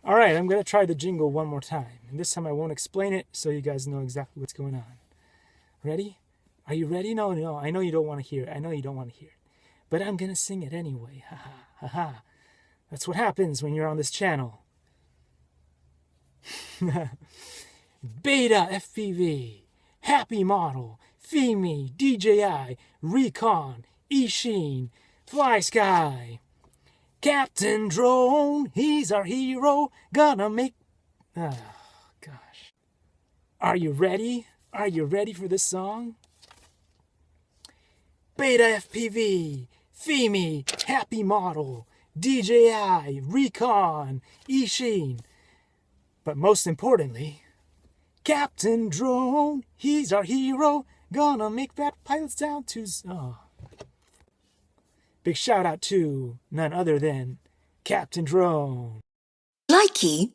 All right, I'm going to try the jingle one more time. And this time I won't explain it so you guys know exactly what's going on. Ready? Are you ready? No, no, I know you don't want to hear it. I know you don't want to hear it. But I'm going to sing it anyway. Ha ha, ha ha. That's what happens when you're on this channel. Beta FPV, Happy Model, Femi, DJI, Recon, Ishin, Fly Sky. Captain Drone, he's our hero, gonna make... Oh, gosh. Are you ready? Are you ready for this song? Beta FPV, Femi, Happy Model, DJI, Recon, Ishin. But most importantly, Captain Drone, he's our hero, gonna make that pilots down to... Oh. Big shout out to none other than Captain Drone. Likey